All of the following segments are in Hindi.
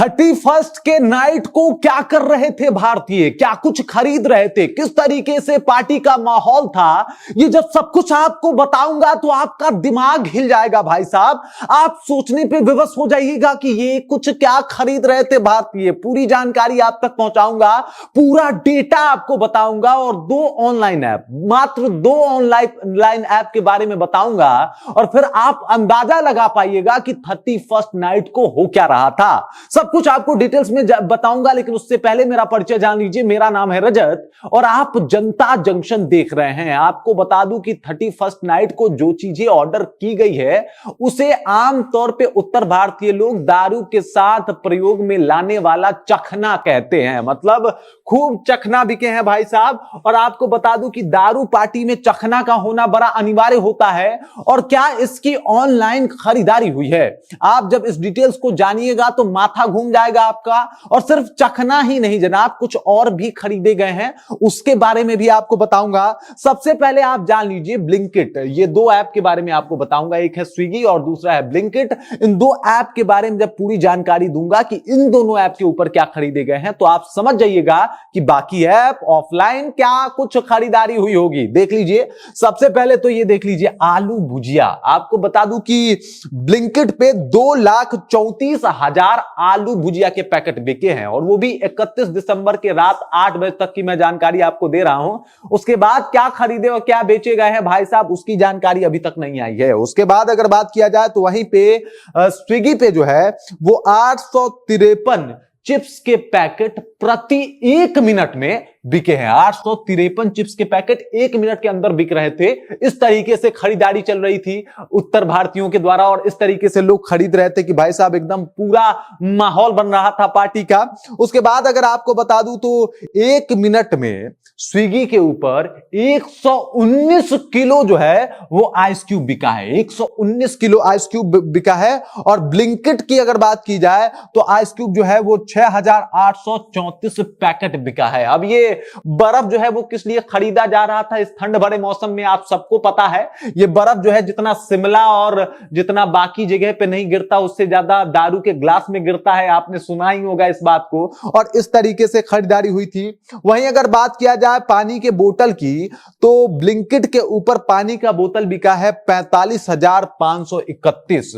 31 के नाइट को क्या कर रहे थे भारतीय, क्या कुछ खरीद रहे थे, किस तरीके से पार्टी का माहौल था, ये जब सब कुछ आपको बताऊंगा तो आपका दिमाग हिल जाएगा भाई साहब। आप सोचने पे विवश हो जाइएगा कि ये कुछ क्या खरीद रहे थे भारतीय। पूरी जानकारी आप तक पहुंचाऊंगा, पूरा डेटा आपको बताऊंगा और दो ऑनलाइन ऐप, मात्र दो ऑनलाइन ऐप के बारे में बताऊंगा और फिर आप अंदाजा लगा पाइएगा कि 31 नाइट को हो क्या रहा था। सब कुछ आपको डिटेल्स में बताऊंगा, लेकिन उससे पहले मेरा परिचय जान लीजिए। मेरा नाम है रजत और आप जनता जंक्शन देख रहे हैं। आपको बता दूं कि 31 नाइट को जो चीजें ऑर्डर की गई है उसे आमतौर पे उत्तर भारतीय लोग दारू के साथ प्रयोग में लाने वाला चखना कहते हैं। मतलब खूब चखना बिके हैं भाई साहब। और आपको बता दूं कि दारू पार्टी में चखना का होना बड़ा अनिवार्य होता है। और क्या इसकी ऑनलाइन खरीदारी हुई है? आप जब इस डिटेल्स को जानिएगा तो माथा घूम जाएगा आपका। और सिर्फ चखना ही नहीं जनाब, कुछ और भी खरीदे गए हैं, उसके बारे में भी आपको बताऊंगा। सबसे पहले आप जान लीजिए ब्लिंकिट, ये दो ऐप के बारे में आपको बताऊंगा। एक है स्विगी और दूसरा है ब्लिंकिट। इन दो ऐप के बारे में जब पूरी जानकारी दूंगा कि इन दोनों ऐप के ऊपर क्या खरीदे गए हैं, तो आप समझ जाइएगा कि बाकी ऐप ऑफलाइन क्या कुछ खरीदारी हुई होगी। देख लीजिए, सबसे पहले तो ये देख लीजिए आलू भुजिया। आपको बता दूं कि ब्लिंकिट पे 2,34,000 आलू भुजिया के पैकेट बिके हैं और वो भी 31 दिसंबर के रात 8 बजे तक की मैं जानकारी आपको दे रहा हूं। उसके बाद क्या खरीदे और क्या बेचे गए हैं भाई साहब, उसकी जानकारी अभी तक नहीं आई है। उसके बाद अगर बात किया जाए तो वहीं पे स्विगी पे जो है वो 853 चिप्स के पैकेट प्रति 1 मिनट में बिके हैं। 853 चिप्स के पैकेट 1 मिनट के अंदर बिक रहे थे। इस तरीके से खरीदारी चल रही थी उत्तर भारतीयों के द्वारा और इस तरीके से लोग खरीद रहे थे कि भाई साहब एकदम पूरा माहौल बन रहा था पार्टी का। उसके बाद अगर आपको बता दूं तो 1 मिनट में स्विगी के ऊपर 119 किलो जो है वो आइस क्यूब बिका है। 119 किलो आइस क्यूब बिका है। और ब्लिंकिट की अगर बात की जाए तो आइस क्यूब जो है वो 6,834 पैकेट बिका है। अब ये बर्फ जो है वो किस लिए खरीदा जा रहा था इस ठंड भरे मौसम में, आप सबको पता है। ये बर्फ जो है जितना शिमला और जितना बाकी जगह पे नहीं गिरता उससे ज्यादा दारू के ग्लास में गिरता है। आपने सुना ही होगा इस बात को। और इस तरीके से खरीदारी हुई थी। वहीं अगर बात किया जाए पानी के बोतल की तो ब्लिंकिट के ऊपर पानी का बोतल बिका है 45,531।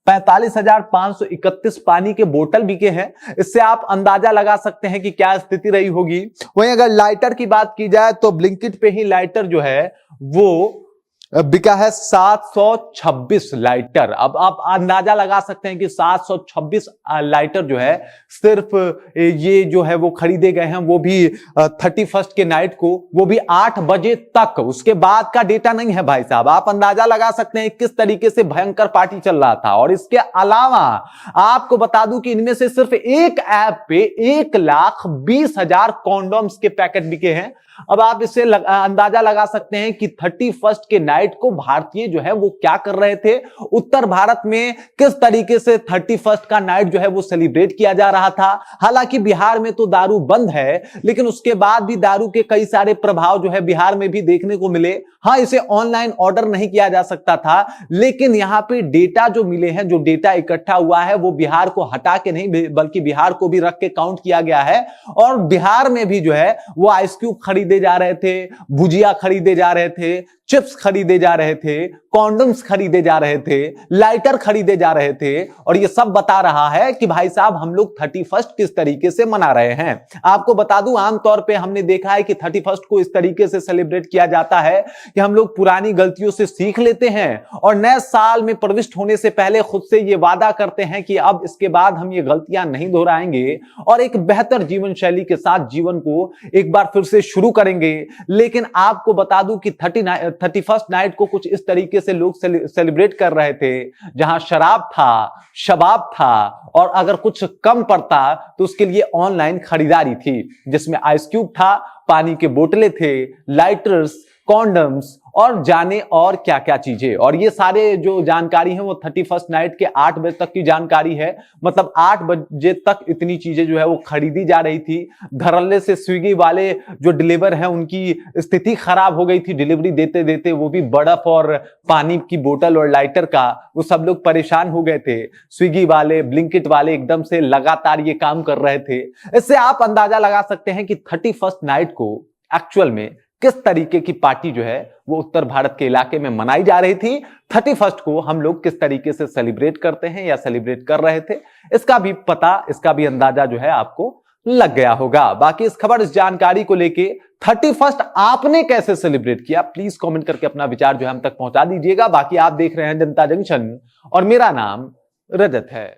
45,531 पानी के बोतल बिके हैं। इससे आप अंदाजा लगा सकते हैं कि क्या स्थिति रही होगी। वहीं अगर लाइटर की बात की जाए तो ब्लिंकिट पे ही लाइटर जो है वो बिका है 726 लाइटर। अब आप अंदाजा लगा सकते हैं कि 726 लाइटर जो है सिर्फ ये जो है वो खरीदे गए हैं, वो भी 31 के नाइट को, वो भी 8 बजे तक। उसके बाद का डेटा नहीं है भाई साहब। आप अंदाजा लगा सकते हैं किस तरीके से भयंकर पार्टी चल रहा था। और इसके अलावा आपको बता दूं कि इनमें से सिर्फ एक ऐप पे 1,20,000 कॉन्डोम्स के पैकेट बिके हैं। अब आप इससे अंदाजा लगा सकते हैं कि 31 के नाइट को भारतीय जो है वो क्या कर रहे थे। उत्तर भारत में किस तरीके से 31 का नाइट जो है वो सेलिब्रेट किया जा रहा था। हालांकि बिहार में तो दारू बंद है, लेकिन उसके बाद भी दारू के कई सारे प्रभाव जो है बिहार में भी देखने को मिले। हाँ, इसे ऑनलाइन ऑर्डर नहीं किया जा सकता था, लेकिन यहां पे डेटा जो मिले हैं, जो डेटा इकट्ठा हुआ है वो बिहार को हटा के नहीं बल्कि बिहार को भी रख के काउंट किया गया है। और बिहार में भी जो है वो आइस क्यूब खरीदे जा रहे थे, भुजिया खरीदे जा रहे थे, चिप्स खरीदे जा रहे थे, कॉन्डम्स खरीदे जा रहे थे, लाइटर खरीदे जा रहे थे। और ये सब बता रहा है कि भाई साहब हम लोग 31 किस तरीके से मना रहे हैं। आपको बता दूं आमतौर पे हमने देखा है कि 31 को इस तरीके से सेलिब्रेट किया जाता है कि हम लोग पुरानी गलतियों से सीख लेते हैं और नए साल में प्रविष्ट होने से पहले खुद से ये वादा करते हैं कि अब इसके बाद हम ये गलतियां नहीं दोहराएंगे और एक बेहतर जीवन शैली के साथ जीवन को एक बार फिर से शुरू करेंगे। लेकिन आपको बता दूं कि 31 नाइट को कुछ इस तरीके से लोग सेलिब्रेट कर रहे थे जहां शराब था, शबाब था और अगर कुछ कम पड़ता तो उसके लिए ऑनलाइन खरीदारी थी, जिसमें आइस क्यूब था, पानी के बोतलें थे, लाइटर्स, कॉन्डम्स और जाने और क्या क्या चीजें। और ये सारे जो जानकारी है वो 31st नाइट के 8 बजे तक की जानकारी है। मतलब 8 बजे तक इतनी चीजें जो है वो खरीदी जा रही थी। धड़ल्ले से स्विगी वाले जो डिलीवर है उनकी स्थिति खराब हो गई थी डिलीवरी देते देते, वो भी बर्फ और पानी की बोतल और लाइटर का, वो सब लोग परेशान हो गए थे। स्विगी वाले, ब्लिंकिट वाले एकदम से लगातार ये काम कर रहे थे। इससे आप अंदाजा लगा सकते हैं कि 31st नाइट को एक्चुअल में किस तरीके की पार्टी जो है वो उत्तर भारत के इलाके में मनाई जा रही थी। 31st को हम लोग किस तरीके से सेलिब्रेट करते हैं या सेलिब्रेट कर रहे थे, इसका भी पता, इसका भी अंदाजा जो है आपको लग गया होगा। बाकी इस खबर, इस जानकारी को लेके 31st आपने कैसे सेलिब्रेट किया, प्लीज कमेंट करके अपना विचार जो है हम तक पहुंचा दीजिएगा। बाकी आप देख रहे हैं जनता जंक्शन और मेरा नाम रजत है।